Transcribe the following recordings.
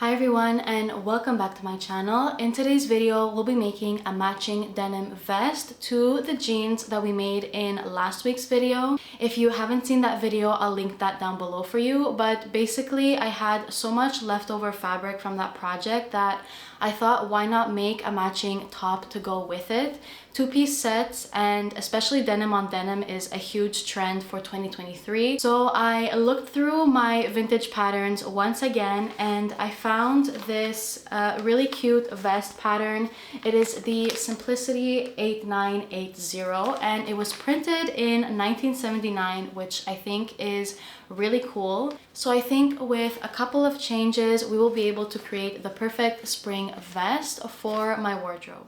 Hi everyone and welcome back to my channel. In today's video, we'll be making a matching denim vest to the jeans that we made in last week's video. If you haven't seen that video, I'll link that down below for you. But basically, I had so much leftover fabric from that project that I thought, why not make a matching top to go with it? Two-piece sets, and especially denim on denim, is a huge trend for 2023. So I looked through my vintage patterns once again and I found this really cute vest pattern. It is the Simplicity 8980 and it was printed in 1979, which I think is really cool. So I think with a couple of changes, we will be able to create the perfect spring vest for my wardrobe.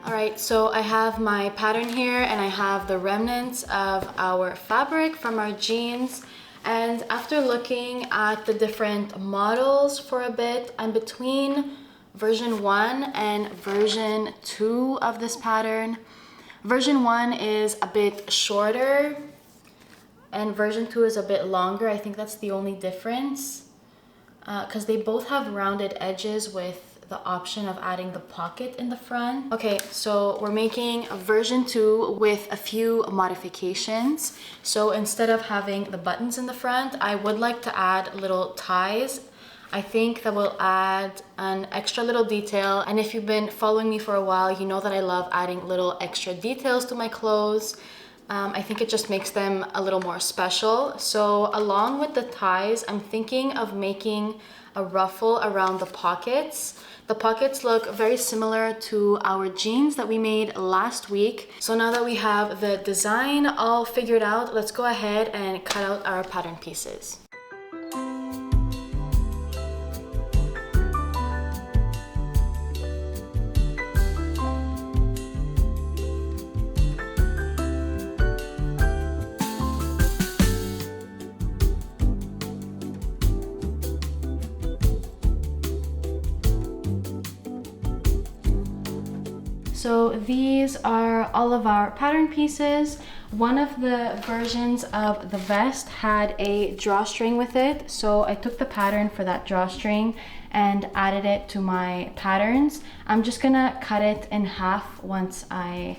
Alright, so I have my pattern here and I have the remnants of our fabric from our jeans. And after looking at the different models for a bit, I'm between version 1 and version 2 of this pattern. Version 1 is a bit shorter and version 2 is a bit longer. I think that's the only difference because they both have rounded edges with the option of adding the pocket in the front. Okay, so we're making a version 2 with a few modifications. So instead of having the buttons in the front, I would like to add little ties. I think that will add an extra little detail. And if you've been following me for a while, you know that I love adding little extra details to my clothes. I think it just makes them a little more special. So along with the ties, I'm thinking of making a ruffle around the pockets. The pockets look very similar to our jeans that we made last week. So now that we have the design all figured out, let's go ahead and cut out our pattern pieces. So these are all of our pattern pieces. One of the versions of the vest had a drawstring with it. So I took the pattern for that drawstring and added it to my patterns. I'm just gonna cut it in half once I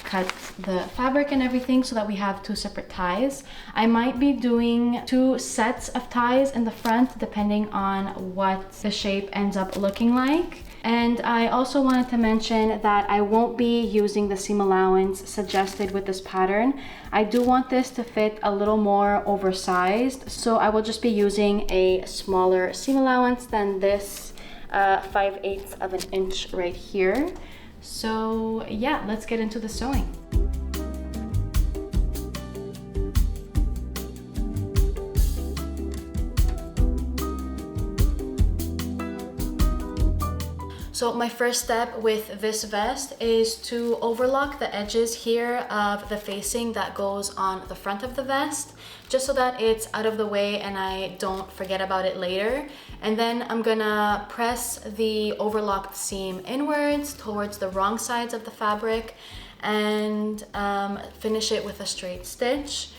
cut the fabric and everything so that we have two separate ties. I might be doing two sets of ties in the front depending on what the shape ends up looking like. And I also wanted to mention that I won't be using the seam allowance suggested with this pattern. I do want this to fit a little more oversized, so I will just be using a smaller seam allowance than this 5/8 of an inch right here. So yeah, let's get into the sewing. So my first step with this vest is to overlock the edges here of the facing that goes on the front of the vest, just so that it's out of the way and I don't forget about it later. And then I'm gonna press the overlocked seam inwards towards the wrong sides of the fabric and finish it with a straight stitch.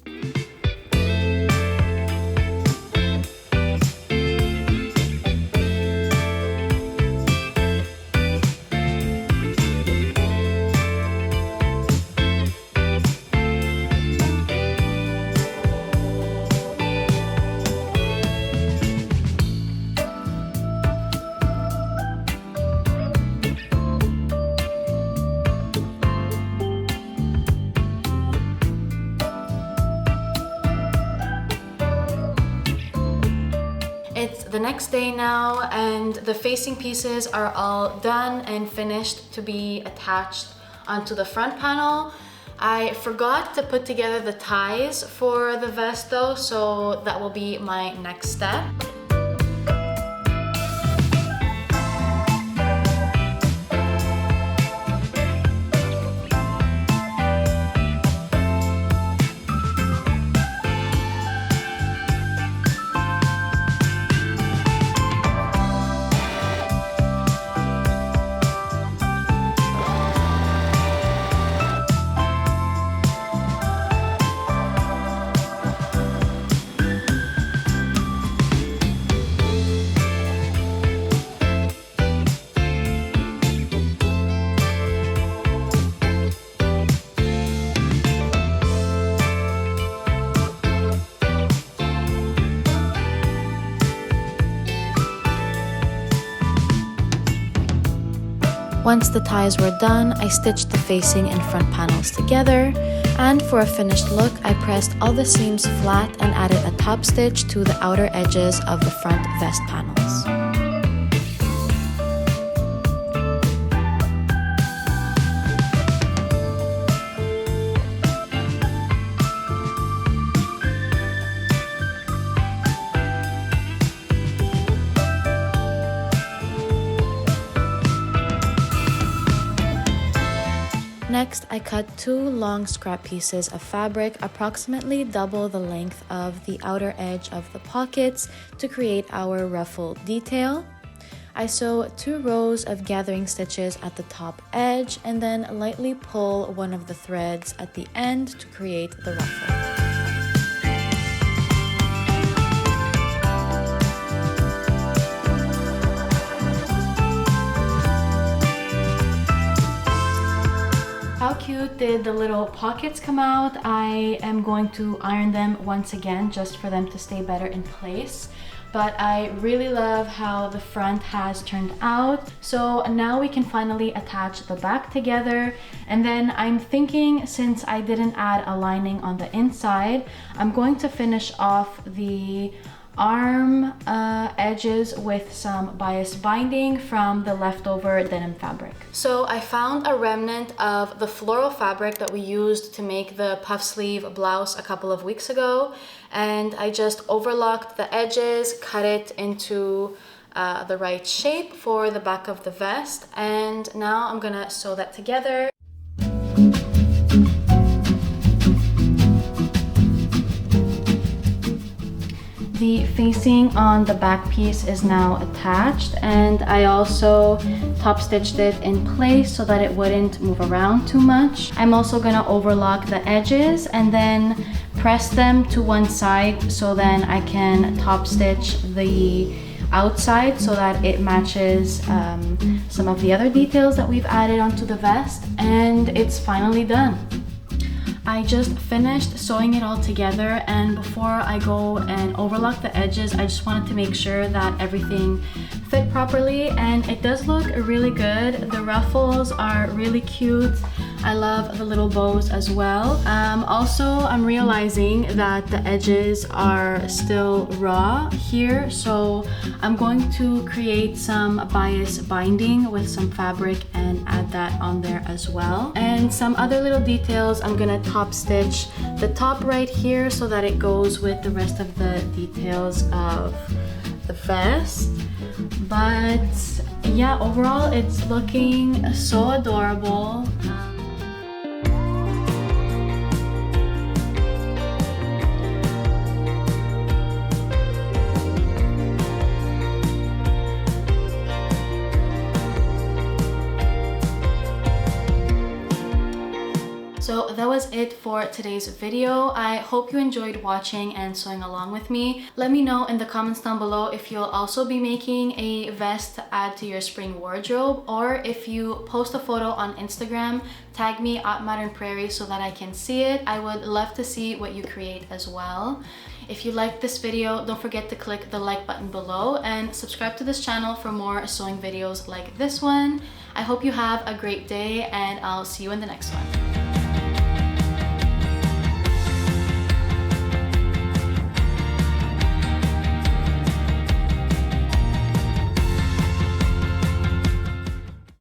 It's the next day now and the facing pieces are all done and finished to be attached onto the front panel. I forgot to put together the ties for the vest though, so that will be my next step. Once the ties were done, I stitched the facing and front panels together, and for a finished look, I pressed all the seams flat and added a top stitch to the outer edges of the front vest panels. Next, I cut 2 long scrap pieces of fabric, approximately double the length of the outer edge of the pockets, to create our ruffle detail. I sew 2 rows of gathering stitches at the top edge and then lightly pull one of the threads at the end to create the ruffle. How cute did the little pockets come out? I am going to iron them once again just for them to stay better in place. But I really love how the front has turned out. So now we can finally attach the back together. And then I'm thinking, since I didn't add a lining on the inside, I'm going to finish off the arm edges with some bias binding from the leftover denim fabric. So I found a remnant of the floral fabric that we used to make the puff sleeve blouse a couple of weeks ago, and I just overlocked the edges, cut it into the right shape for the back of the vest, and now I'm gonna sew that together. The facing on the back piece is now attached, and I also top stitched it in place so that it wouldn't move around too much. I'm also gonna overlock the edges and then press them to one side so then I can top stitch the outside so that it matches some of the other details that we've added onto the vest, and it's finally done. I just finished sewing it all together, and before I go and overlock the edges, I just wanted to make sure that everything fit properly, and it does look really good. The ruffles are really cute. I love the little bows as well. Also, I'm realizing that the edges are still raw here, so I'm going to create some bias binding with some fabric and add that on there as well. And some other little details, I'm gonna top stitch the top right here so that it goes with the rest of the details of the vest. But yeah, overall it's looking so adorable. So that was it for today's video. I hope you enjoyed watching and sewing along with me. Let me know in the comments down below if you'll also be making a vest to add to your spring wardrobe, or if you post a photo on Instagram, tag me at Modern Prairie so that I can see it. I would love to see what you create as well. If you liked this video, don't forget to click the like button below and subscribe to this channel for more sewing videos like this one. I hope you have a great day, and I'll see you in the next one.